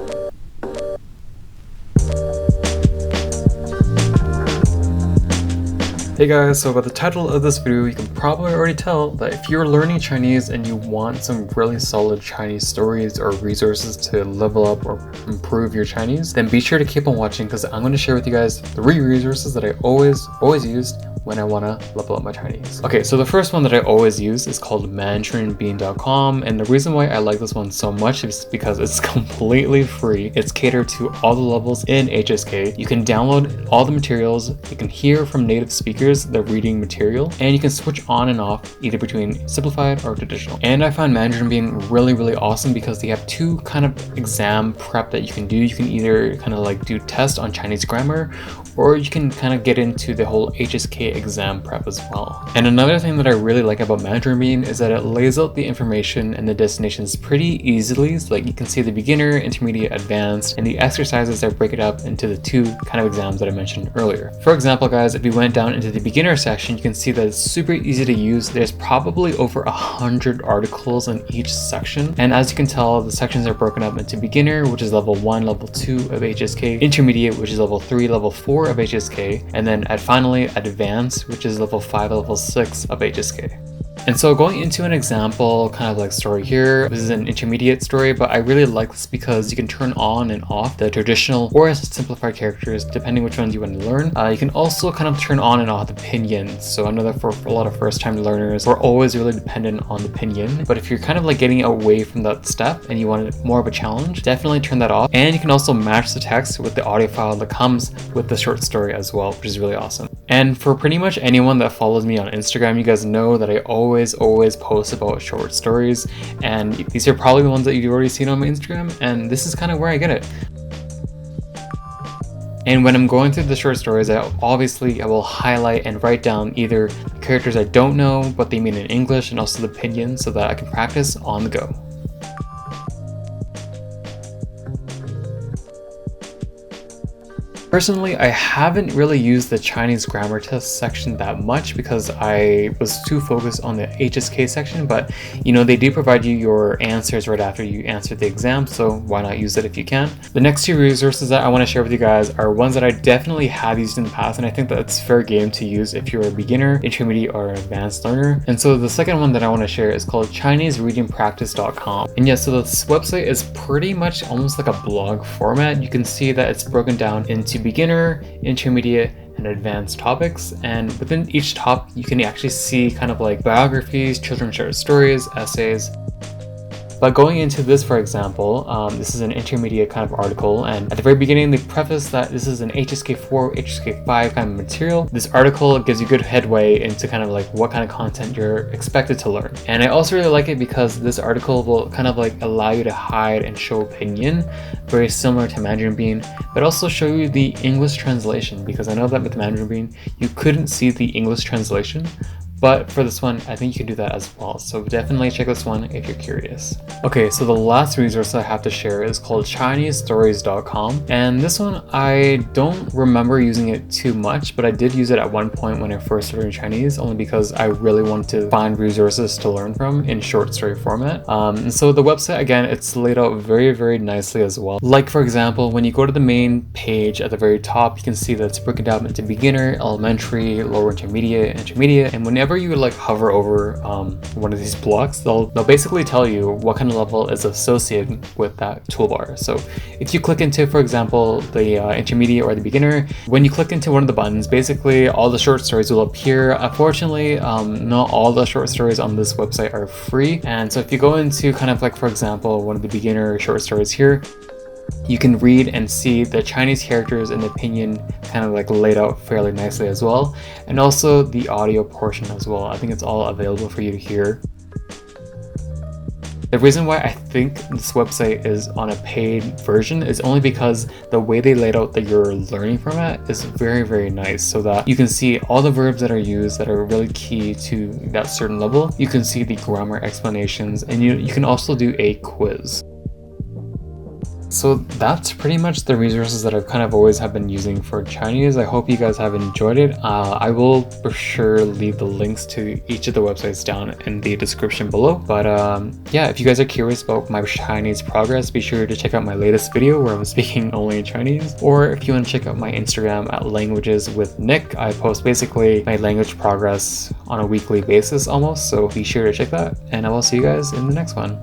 Hey guys, so by the title of this video, you can probably already tell that if you're learning Chinese and you want some really solid Chinese stories or resources to level up or improve your Chinese, then be sure to keep on watching because I'm going to share with you guys 3 resources that I always used when I want to level up my Chinese. Okay, so the first one that I always use is called mandarinbean.com, and the reason why I like this one so much is because it's completely free. It's catered to all the levels in HSK. You can download all the materials, you can hear from native speakers the reading material, and you can switch on and off either between simplified or traditional. And I find Mandarin being really awesome because they have 2 kind of exam prep that you can do. You can either kind of like do tests on Chinese grammar, or you can kind of get into the whole HSK exam prep as well. And another thing that I really like about Mandarin Bean is that it lays out the information and the destinations pretty easily. So like you can see the beginner, intermediate, advanced, and the exercises that break it up into the 2 kind of exams that I mentioned earlier. For example, guys, if we went down into the beginner section, you can see that it's super easy to use. There's probably over 100 articles in each section. And as you can tell, the sections are broken up into beginner, which is level 1, level 2 of HSK, intermediate, which is level 3, level 4 of HSK, and then finally advanced, which is level 5, level 6 of HSK. And so going into an example kind of like story here, this is an intermediate story, but I really like this because you can turn on and off the traditional or simplified characters depending which ones you want to learn. You can also kind of turn on and off the pinyin. So I know that for a lot of first time learners, we're always really dependent on the pinyin, but if you're kind of like getting away from that step and you want more of a challenge, definitely turn that off. And you can also match the text with the audio file that comes with the short story as well, which is really awesome. And for pretty much anyone that follows me on Instagram, you guys know that I always post about short stories, and these are probably the ones that you've already seen on my Instagram, and this is kind of where I get it. And when I'm going through the short stories, I will highlight and write down either the characters I don't know but they mean in English, and also the pinyin, so that I can practice on the go. Personally, I haven't really used the Chinese grammar test section that much because I was too focused on the HSK section, but you know, they do provide you your answers right after you answer the exam, so why not use it if you can. The next 2 resources that I want to share with you guys are ones that I definitely have used in the past, and I think that it's fair game to use if you're a beginner, intermediate, or advanced learner. And so the second one that I want to share is called chinesereadingpractice.com. And yeah, so this website is pretty much almost like a blog format. You can see that it's broken down into beginner, intermediate, and advanced topics, and within each top you can actually see kind of like biographies, children's short stories, essays. But going into this, for example, this is an intermediate kind of article, and at the very beginning they preface that this is an HSK4, HSK5 kind of material. This article gives you good headway into kind of like what kind of content you're expected to learn. And I also really like it because this article will kind of like allow you to hide and show pinyin, very similar to Mandarin Bean, but also show you the English translation, because I know that with Mandarin Bean you couldn't see the English translation. But for this one, I think you can do that as well. So definitely check this one if you're curious. Okay, so the last resource I have to share is called chinesestoriescom. And this one, I don't remember using it too much, but I did use it at one point when I first learned Chinese, only because I really wanted to find resources to learn from in short story format. And so the website, again, it's laid out very nicely as well. Like for example, when you go to the main page at the very top, you can see that it's broken down into beginner, elementary, lower intermediate, and whenever you like hover over one of these blocks, they'll basically tell you what kind of level is associated with that toolbar. So if you click into, for example, the intermediate or the beginner, when you click into one of the buttons, basically all the short stories will appear. Unfortunately, not all the short stories on this website are free, and so if you go into kind of like, for example, one of the beginner short stories here, you can read and see the Chinese characters and the pinyin kind of like laid out fairly nicely as well, and also the audio portion as well. I think it's all available for you to hear. The reason why I think this website is on a paid version is only because the way they laid out your learning format is very nice, so that you can see all the verbs that are used that are really key to that certain level. You can see the grammar explanations, and you can also do a quiz. So that's pretty much the resources that I've kind of always have been using for Chinese. I hope you guys have enjoyed it. I will for sure leave the links to each of the websites down in the description below. But yeah, if you guys are curious about my Chinese progress, be sure to check out my latest video where I'm speaking only in Chinese. Or if you want to check out my Instagram at Languages with Nick, I post basically my language progress on a weekly basis almost. So be sure to check that, and I will see you guys in the next one.